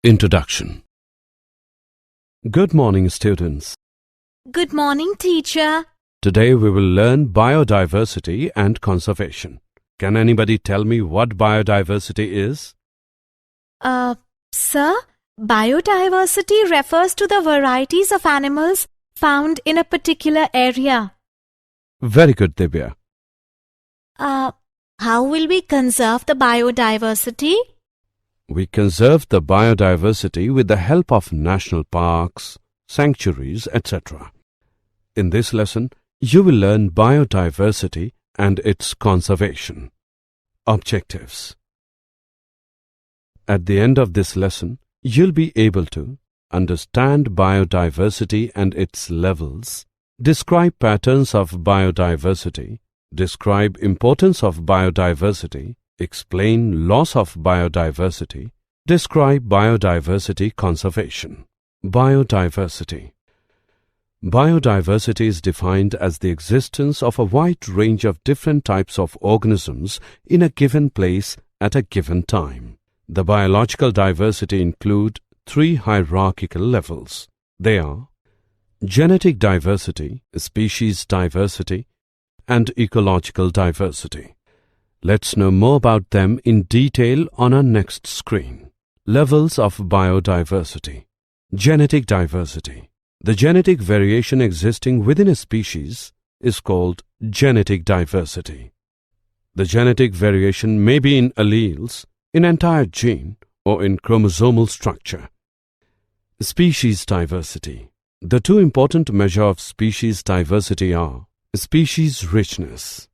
Introduction. Good morning, students. Good morning, teacher. Today we will learn biodiversity and conservation. Can anybody tell me what biodiversity is? Sir, biodiversity refers to the varieties of animals found in a particular area. Very good, Divya. How will we conserve the biodiversity? We conserve the biodiversity with the help of national parks, sanctuaries, etc. In this lesson, you will learn biodiversity and its conservation. Objectives. At the end of this lesson, you'll be able to understand biodiversity and its levels, describe patterns of biodiversity, describe importance of biodiversity, explain loss of biodiversity, describe biodiversity conservation. Biodiversity. Biodiversity is defined as the existence of a wide range of different types of organisms in a given place at a given time. The biological diversity include three hierarchical levels. They are genetic diversity, species diversity, and ecological diversity. Let's know more about them in detail on our next screen. Levels of biodiversity. Genetic diversity. The genetic variation existing within a species is called genetic diversity. The genetic variation may be in alleles, in entire gene, or in chromosomal structure. Species diversity. The two important measures of species diversity are species richness.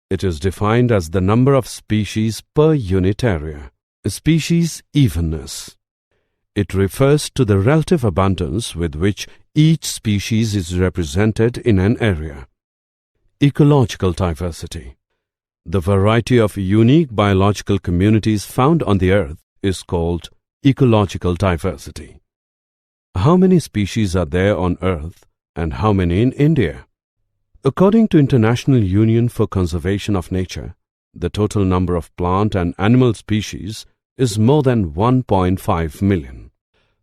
It is defined as the number of species per unit area. Species evenness. It refers to the relative abundance with which each species is represented in an area. Ecological diversity. The variety of unique biological communities found on the earth is called ecological diversity. How many species are there on earth and how many in India? According to International Union for Conservation of Nature, the total number of plant and animal species is more than 1.5 million.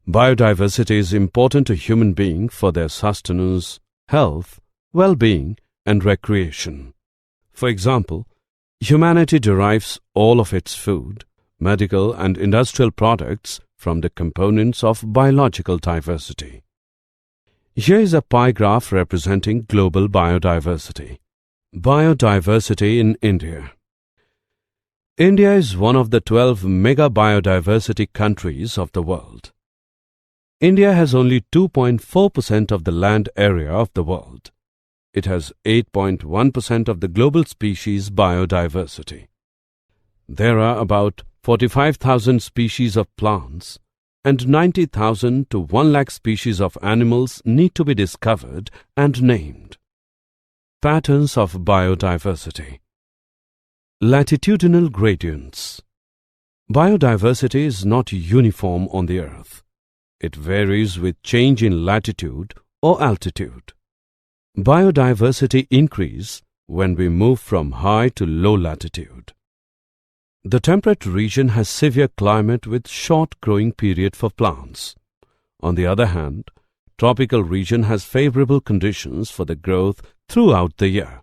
Biodiversity is important to human beings for their sustenance, health, well-being, and recreation. For example, humanity derives all of its food, medical and industrial products from the components of biological diversity. Here is a pie graph representing global biodiversity. Biodiversity in India. India is one of the 12 mega biodiversity countries of the world. India has only 2.4% of the land area of the world. It has 8.1% of the global species biodiversity. There are about 45,000 species of plants, and 90,000 to 1 lakh species of animals need to be discovered and named. Patterns of biodiversity. Latitudinal gradients. Biodiversity is not uniform on the earth. It varies with change in latitude or altitude. Biodiversity increase when we move from high to low latitude. The temperate region has severe climate with short growing period for plants. On the other hand, tropical region has favorable conditions for the growth throughout the year.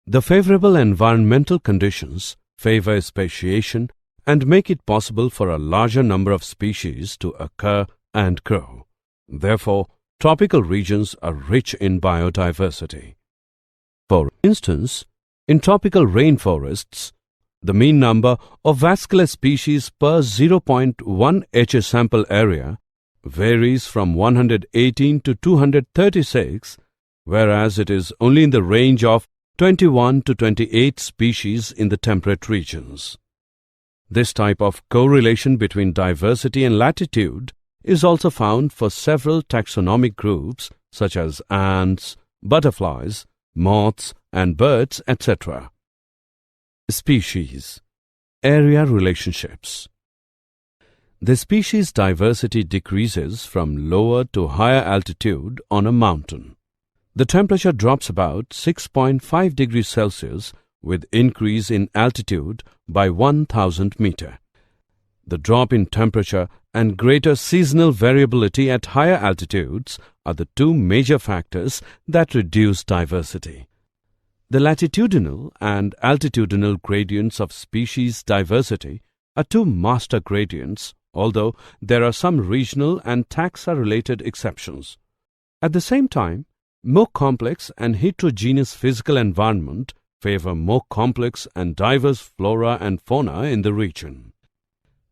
The favorable environmental conditions favor speciation and make it possible for a larger number of species to occur and grow. Therefore, tropical regions are rich in biodiversity. For instance, in tropical rainforests, the mean number of vascular species per 0.1 H sample area varies from 118 to 236, whereas it is only in the range of 21 to 28 species in the temperate regions. This type of correlation between diversity and latitude is also found for several taxonomic groups such as ants, butterflies, moths, and birds, etc. Species. Area relationships. The species diversity decreases from lower to higher altitude on a mountain. The temperature drops about 6.5 degrees Celsius with increase in altitude by 1000 meter. The drop in temperature and greater seasonal variability at higher altitudes are the two major factors that reduce diversity. The latitudinal and altitudinal gradients of species diversity are two master gradients, although there are some regional and taxa-related exceptions. At the same time, more complex and heterogeneous physical environment favor more complex and diverse flora and fauna in the region.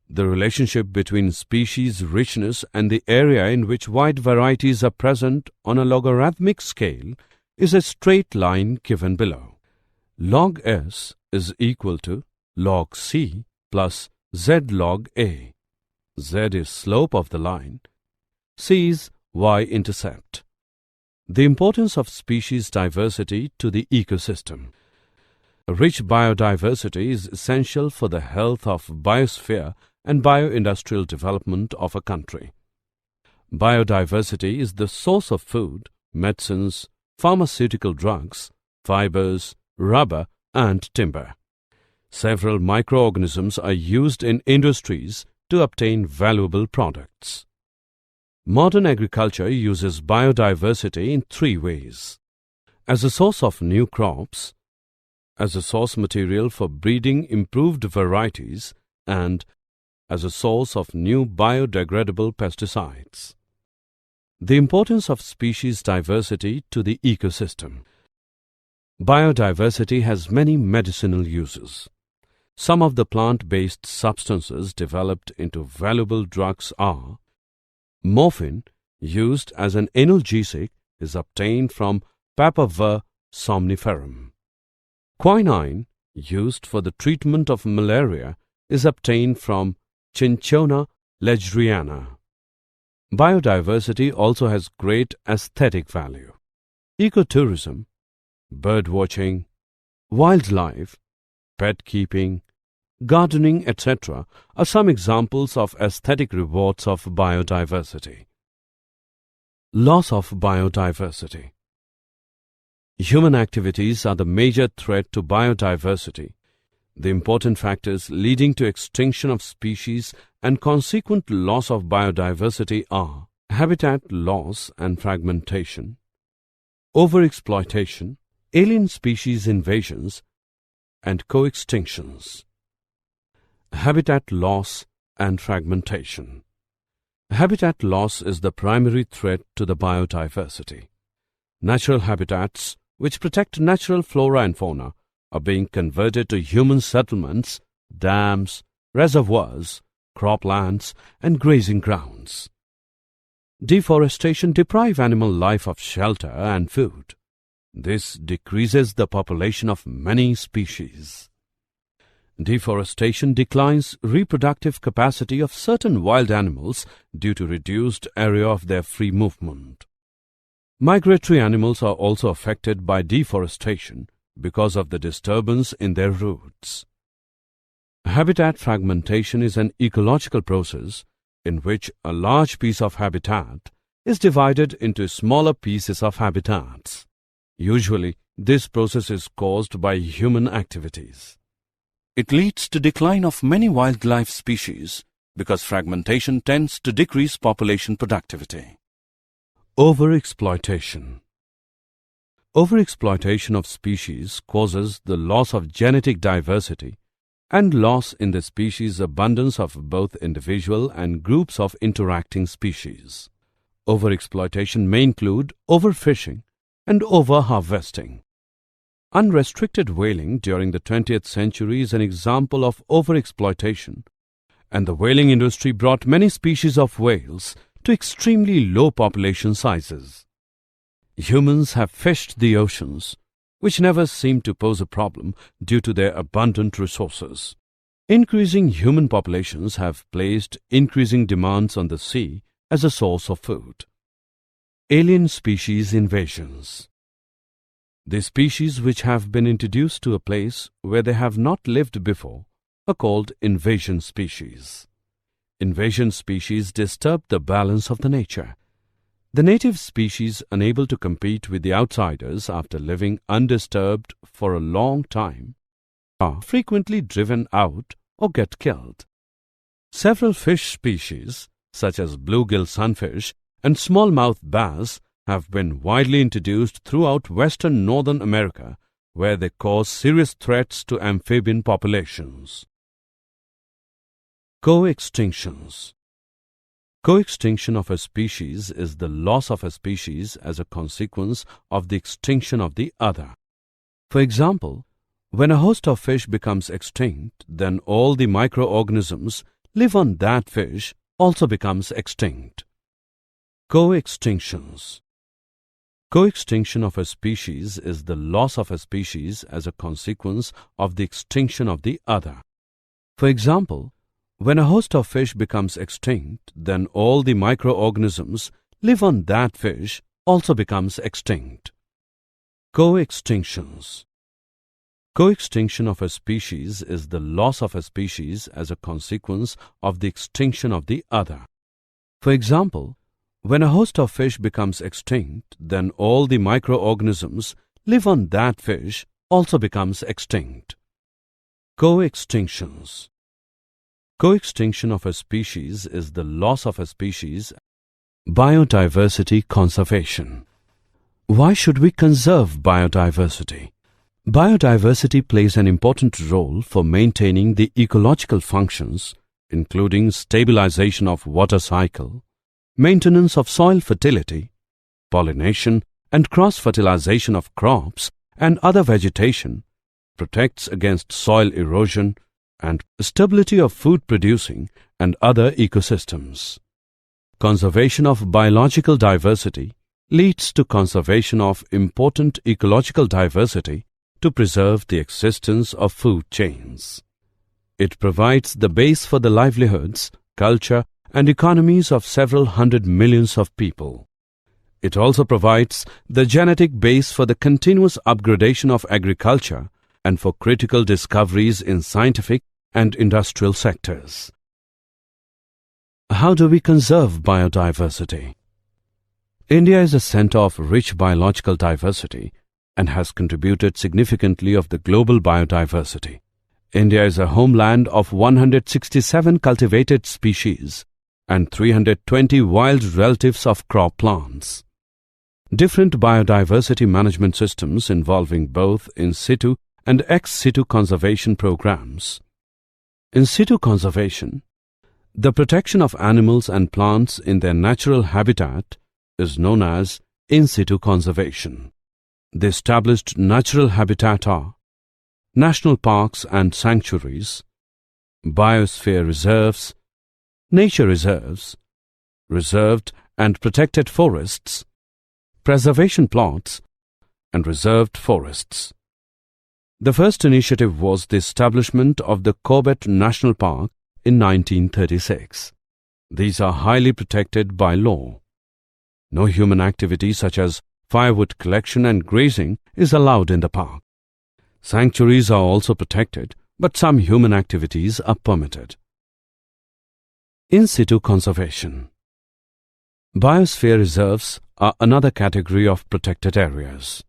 The relationship between species richness and the area in which wide varieties are present on a logarithmic scale is a straight line given below. Log S is equal to log C plus Z log A. Z is slope of the line. C is y-intercept. The importance of species diversity to the ecosystem. A rich biodiversity is essential for the health of biosphere and bio-industrial development of a country. Biodiversity is the source of food, medicines, pharmaceutical drugs, fibers, rubber, and timber. Several microorganisms are used in industries to obtain valuable products. Modern agriculture uses biodiversity in three ways: as a source of new crops, as a source material for breeding improved varieties, and as a source of new biodegradable pesticides. The importance of species diversity to the ecosystem. Biodiversity has many medicinal uses. Some of the plant-based substances developed into valuable drugs are: morphine, used as an analgesic, is obtained from Papaver somniferum. Quinine, used for the treatment of malaria, is obtained from Cinchona legeriana. Biodiversity also has great aesthetic value. Ecotourism, birdwatching, wildlife, pet keeping, gardening, etc. are some examples of aesthetic rewards of biodiversity. Loss of biodiversity. Human activities are the major threat to biodiversity. The important factors leading to extinction of species and consequent loss of biodiversity are habitat loss and fragmentation, overexploitation, alien species invasions, and co-extinctions. Habitat loss and fragmentation. Habitat loss is the primary threat to the biodiversity. Natural habitats, which protect natural flora and fauna, are being converted to human settlements, dams, reservoirs, croplands, and grazing grounds. Deforestation deprives animal life of shelter and food. This decreases the population of many species. Deforestation declines reproductive capacity of certain wild animals due to reduced area of their free movement. Migratory animals are also affected by deforestation because of the disturbance in their routes. Habitat fragmentation is an ecological process in which a large piece of habitat is divided into smaller pieces of habitats. Usually, this process is caused by human activities. It leads to decline of many wildlife species because fragmentation tends to decrease population productivity. Overexploitation. Overexploitation of species causes the loss of genetic diversity and loss in the species abundance of both individual and groups of interacting species. Overexploitation may include overfishing and overharvesting. Unrestricted whaling during the 20th century is an example of overexploitation, and the whaling industry brought many species of whales to extremely low population sizes. Humans have fished the oceans, which never seemed to pose a problem due to their abundant resources. Increasing human populations have placed increasing demands on the sea as a source of food. Alien species invasions. The species which have been introduced to a place where they have not lived before are called invasion species. Invasion species disturb the balance of the nature. The native species, unable to compete with the outsiders after living undisturbed for a long time, are frequently driven out or get killed. Several fish species, such as bluegill sunfish and smallmouth bass, have been widely introduced throughout western Northern America, where they cause serious threats to amphibian populations. Co-extinctions. Co-extinction of a species is the loss of a species as a consequence of the extinction of the other. For example, when a host of fish becomes extinct, then all the microorganisms live on that fish also becomes extinct. Co-extinctions. Co-extinction of a species is the loss of a species as a consequence of the extinction of the other. For example, when a host of fish becomes extinct, then all the microorganisms live on that fish also becomes extinct. Co-extinctions. Co-extinction of a species is the loss of a species as a consequence of the extinction of the other. For example, when a host of fish becomes extinct, then all the microorganisms live on that fish also becomes extinct. Co-extinctions. Co-extinction of a species is the loss of a species. Biodiversity conservation. Why should we conserve biodiversity? Biodiversity plays an important role for maintaining the ecological functions, including stabilization of water cycle, maintenance of soil fertility, pollination and cross-fertilization of crops and other vegetation, protects against soil erosion, and stability of food-producing and other ecosystems. Conservation of biological diversity leads to conservation of important ecological diversity to preserve the existence of food chains. It provides the base for the livelihoods, culture, and economies of several hundred millions of people. It also provides the genetic base for the continuous upgradation of agriculture and for critical discoveries in scientific and industrial sectors. How do we conserve biodiversity? India is a center of rich biological diversity and has contributed significantly of the global biodiversity. India is a homeland of 167 cultivated species and 320 wild relatives of crop plants. Different biodiversity management systems involving both in situ and ex situ conservation programs. In situ conservation, the protection of animals and plants in their natural habitat is known as in situ conservation. The established natural habitat are national parks and sanctuaries, biosphere reserves, nature reserves, reserved and protected forests, preservation plots, and reserved forests. The first initiative was the establishment of the Corbett National Park in 1936. These are highly protected by law. No human activity such as firewood collection and grazing is allowed in the park. Sanctuaries are also protected, but some human activities are permitted. In situ conservation. Biosphere reserves are another category of protected areas.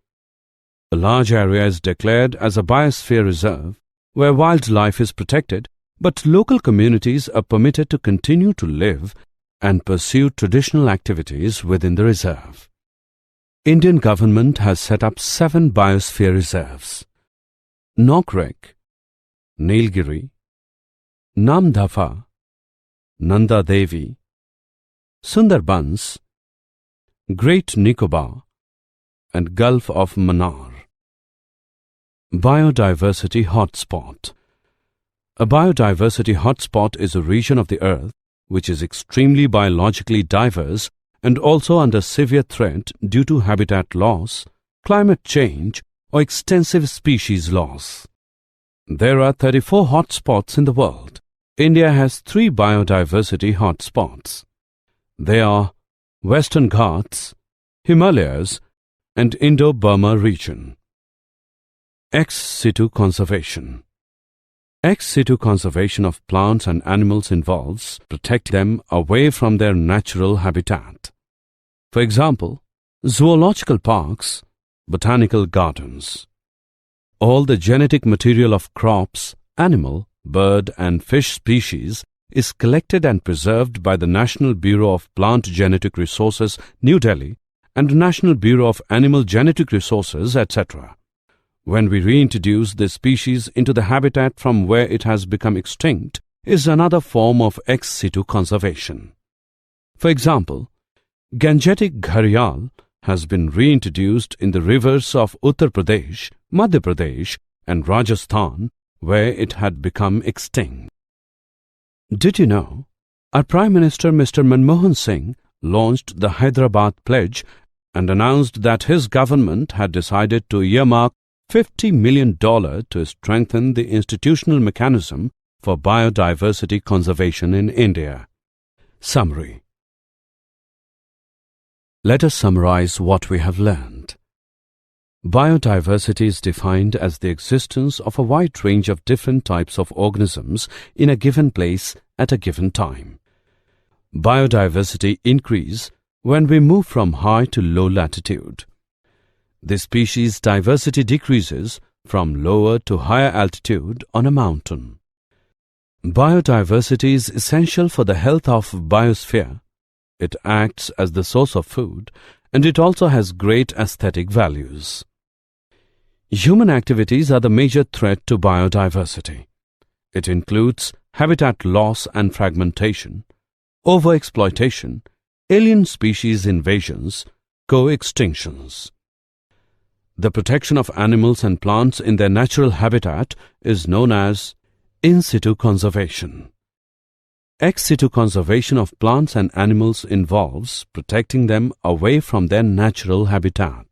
A large area is declared as a biosphere reserve where wildlife is protected, but local communities are permitted to continue to live and pursue traditional activities within the reserve. Indian government has set up 7 biosphere reserves: Nokrek, Nilgiri, Namdapha, Nanda Devi, Sundarbans, Great Nicobar, and Gulf of Mannar. Biodiversity hotspot. A biodiversity hotspot is a region of the earth which is extremely biologically diverse and also under severe threat due to habitat loss, climate change, or extensive species loss. There are 34 hotspots in the world. India has 3 biodiversity hotspots. They are Western Ghats, Himalayas, and Indo-Burma region. Ex situ conservation. Ex situ conservation of plants and animals involves protect them away from their natural habitat. For example, zoological parks, botanical gardens. All the genetic material of crops, animal, bird and fish species is collected and preserved by the National Bureau of Plant Genetic Resources, New Delhi, and National Bureau of Animal Genetic Resources, etc. When we reintroduce this species into the habitat from where it has become extinct is another form of ex situ conservation. For example, Gangetic gharial has been reintroduced in the rivers of Uttar Pradesh, Madhya Pradesh, and Rajasthan, where it had become extinct. Did you know? Our Prime Minister Mr. Manmohan Singh launched the Hyderabad Pledge and announced that his government had decided to earmark $50 million to strengthen the institutional mechanism for biodiversity conservation in India. Summary. Let us summarize what we have learned. Biodiversity is defined as the existence of a wide range of different types of organisms in a given place at a given time. Biodiversity increases when we move from high to low latitude. The species diversity decreases from lower to higher altitude on a mountain. Biodiversity is essential for the health of biosphere. It acts as the source of food, and it also has great aesthetic values. Human activities are the major threat to biodiversity. It includes habitat loss and fragmentation, overexploitation, alien species invasions, co-extinctions. The protection of animals and plants in their natural habitat is known as in situ conservation. Ex situ conservation of plants and animals involves protecting them away from their natural habitat.